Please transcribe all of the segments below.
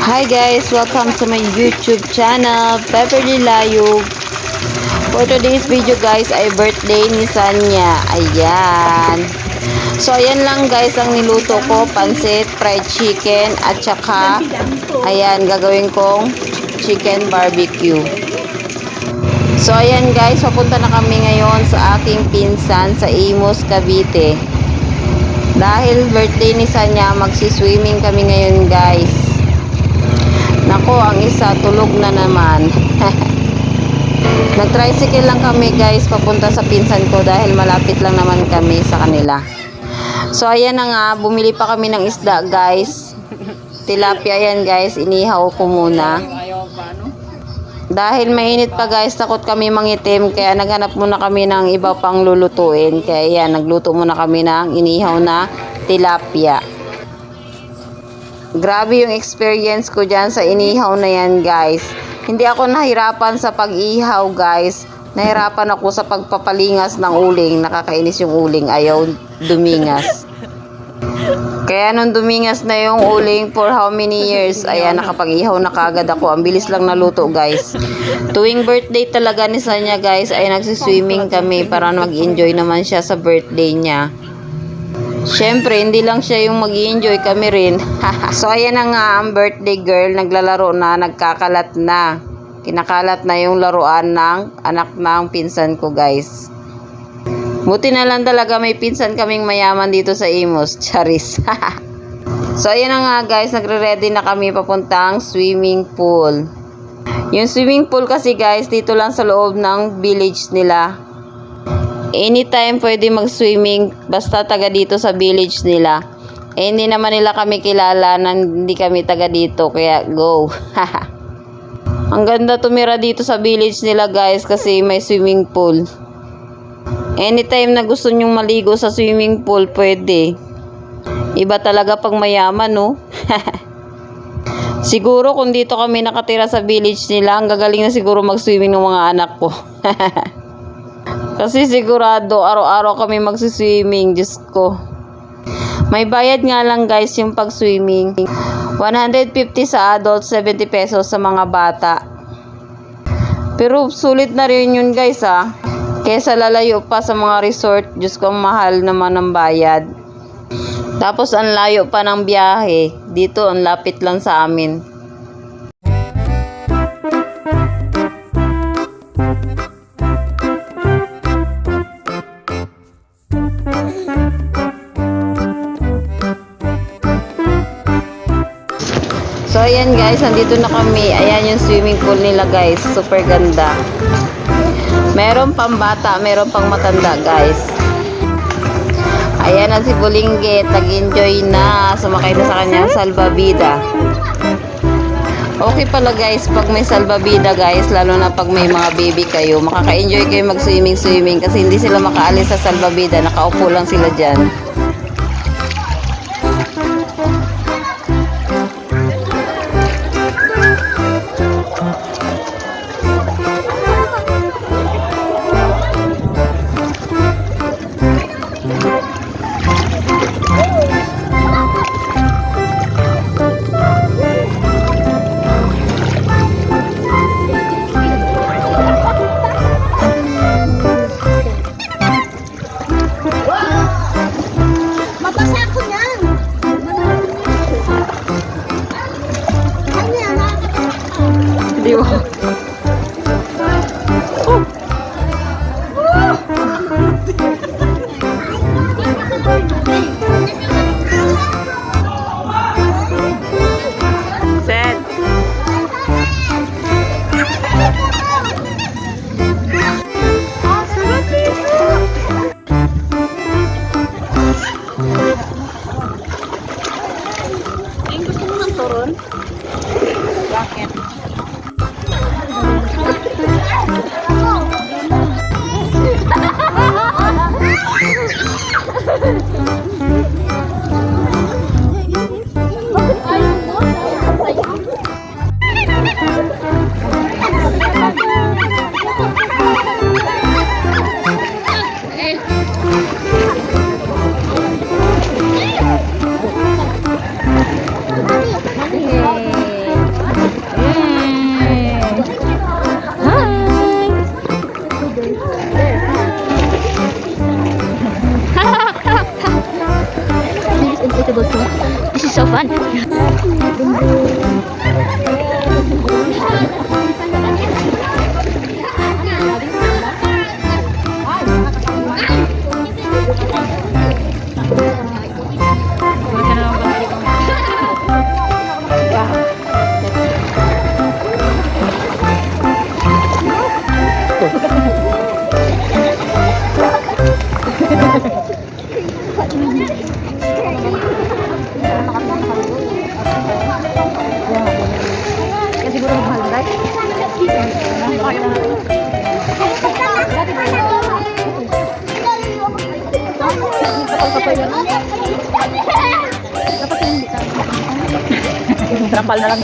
Hi guys, welcome to my YouTube channel, Beverly Layug. For today's video guys, ay birthday ni Sanya. Ayan. So ayan lang guys ang niluto ko, pansit, fried chicken, at saka ayan, gagawin kong chicken barbecue. So ayan guys, papunta na kami ngayon sa aking pinsan sa Imus, Cavite. Dahil birthday ni Sanya, magsiswimming kami ngayon guys. Nako, ang isa tulog na naman. Nag-tricycle lang kami guys papunta sa pinsan ko dahil malapit lang naman kami sa kanila. So ayan na nga, bumili pa kami ng isda guys. Tilapia yan guys, inihaw ko muna. Dahil mainit pa guys, takot kami mangitim, kaya naghanap muna kami ng iba pang lulutuin. Kaya yan, nagluto muna kami ng inihaw na tilapia. Grabe yung experience ko dyan sa inihaw na yan guys. Hindi ako nahirapan sa pag-ihaw guys. Nahirapan ako sa pagpapalingas ng uling. Nakakainis yung uling, ayaw dumingas. Kaya nung dumingas na yung uling for how many years, ayan, nakapag-ihaw na kagad ako. Ang bilis lang naluto guys. Tuwing birthday talaga ni Sanya guys, ay nagsiswimming kami para mag-enjoy naman siya sa birthday niya. Siyempre, hindi lang siya yung mag-i-enjoy, kami rin. So, ayan na nga ang birthday girl. Naglalaro na, nagkakalat na. Kinakalat na yung laruan ng anak ng pinsan ko, guys. Buti na lang talaga may pinsan kaming mayaman dito sa Imus. Charis. So, ayan na nga, guys. Nagre-ready na kami papuntang swimming pool. Yung swimming pool kasi, guys, dito lang sa loob ng village nila. Anytime pwede mag-swimming basta taga dito sa village nila. Hindi naman nila kami kilala na hindi kami taga dito, kaya go. Ang ganda tumira dito sa village nila guys kasi may swimming pool. Anytime na gusto nyong maligo sa swimming pool, pwede. Iba talaga pag mayaman, no? Siguro kung dito kami nakatira sa village nila, ang gagaling na siguro mag-swimming ng mga anak ko. Kasi sigurado, araw-araw kami magsiswimming, Diyos ko. May bayad nga lang guys yung pag-swimming. 150 sa adult, 70 pesos sa mga bata. Pero sulit na rin yun guys ha. Kesa lalayo pa sa mga resort, Diyos ko, mahal naman ang bayad. Tapos ang layo pa ng biyahe. Dito, ang lapit lang sa amin. So ayan guys, nandito na kami. Ayan yung swimming pool nila guys. Super ganda. Meron pang bata, meron pang matanda guys. Ayan na si Bulinggit. Nag-enjoy na. Sumakay na sa kanyang salbabida. Okay pala guys, pag may salbabida guys, lalo na pag may mga baby kayo, makaka-enjoy kayo mag-swimming kasi hindi sila makaalis sa salbabida. Nakaupo lang sila dyan. Di ba? Set. Ang gusto mo ng turon? Bakit? Trapal na lang.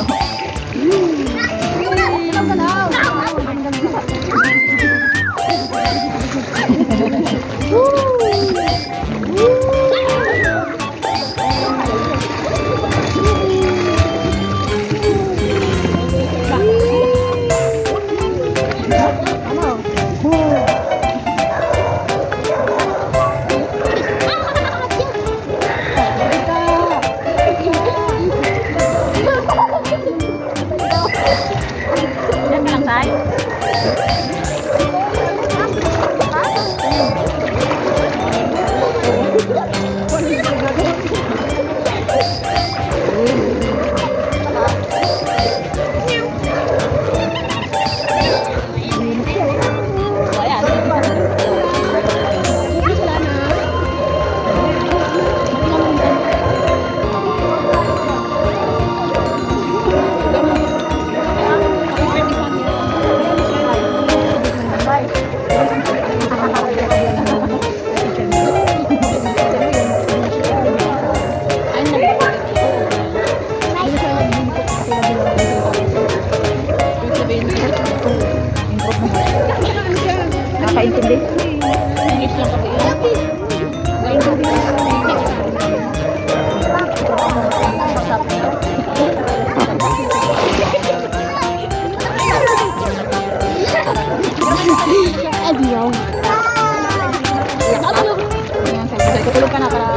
Yan ka lang, Sai. Nakakaintindi. English lang kasi Adios. tutulog ka na para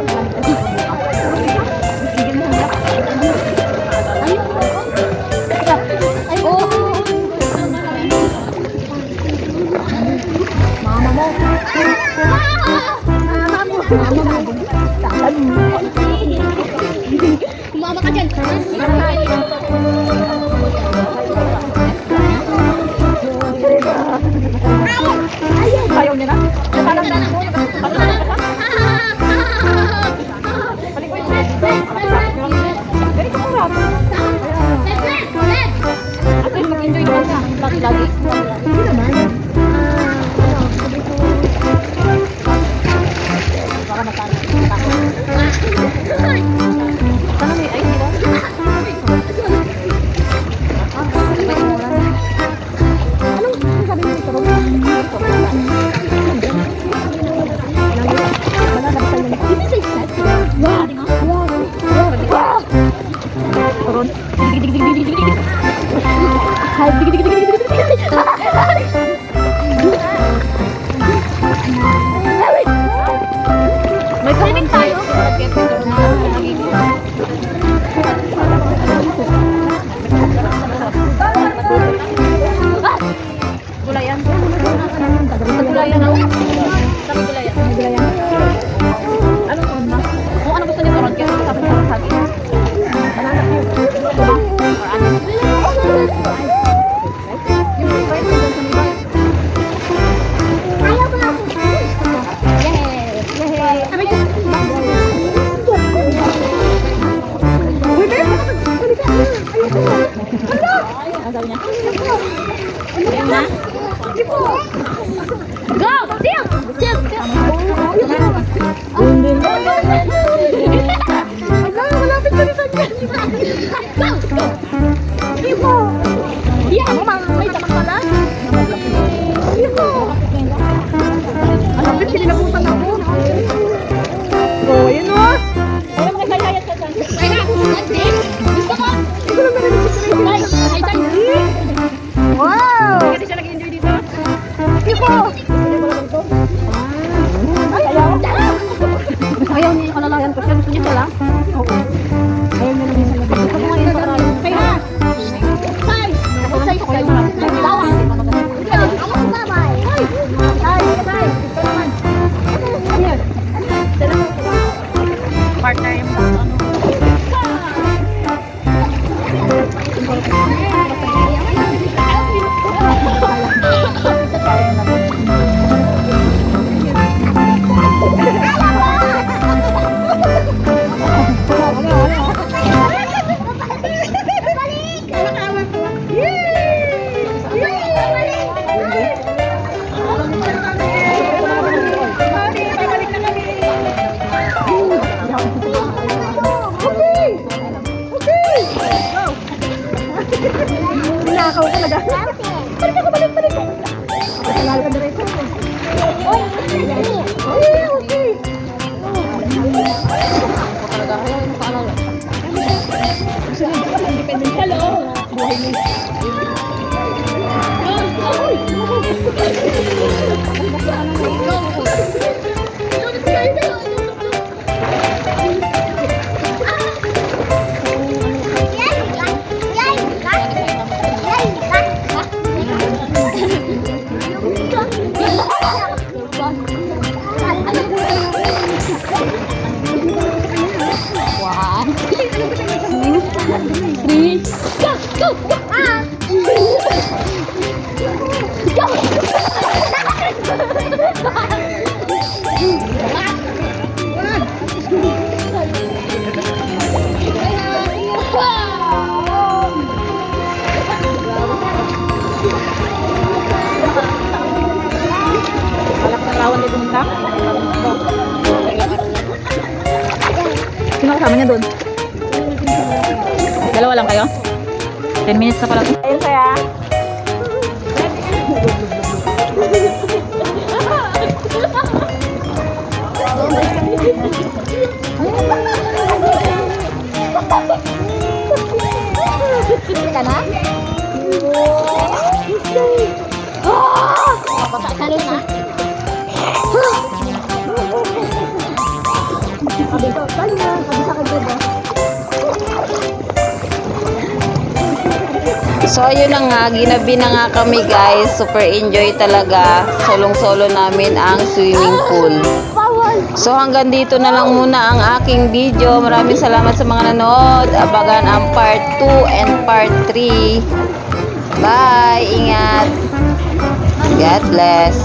Mama ka dyan. ayaw niya na. At mag-enjoy naman sa lagi. Hindi naman. Baka matalo. Sana may ice ba? Anong sabi mo dito? Ini sa isla. Wow. Wow. Turon. May kainin tayo. Gulayan. Gulayan. Sabi gulayan. Ano po na? Kung ano gusto niyo turon, kaya sabi turon sa akin. Ang sabi niya. Ayun na. Go! Sil! Sil! Malapit ka nito dyan. Go! Ipo! Yan! May tamak pala. Ipo! Malapit sinilabutan ako. Go! Ayun o! Pero makikayayat ka dyan. Kaya! Gusto ko! Ito lang meron gusto rin. Ay! Wow! Kasi siya nag-enjoy dito. Ipo! Ay, ayaw. Ayaw niya yung kalalayan ko. Siya gusto niya siya lang. Oo. Ayaw niya naman sa labi. Gusto mo ngayon para rin. Kaya! Say! Say! Ayaw mo lang. Bawang! Ako si babay! Say! Say! Ayan. Partner yung mga ano. Nakaw talaga. Balik ako, balik. Patanggal ka diretso. Oy, okay. Talaga kayo, paano? Independent ka, lo. Buhay mo. One, two, three, go! Sino kasama niya doon? Dalawa lang kayo? 10 minutes na pala. Ayun kaya. Ka na? Pasakalo na? So ayun na nga, ginabi na nga kami guys. Super enjoy talaga. Solong-solo namin ang swimming pool. So hanggang dito na lang muna ang aking video. Maraming salamat sa mga nanood. Abagan ang part 2 and part 3. Bye! Ingat! God bless!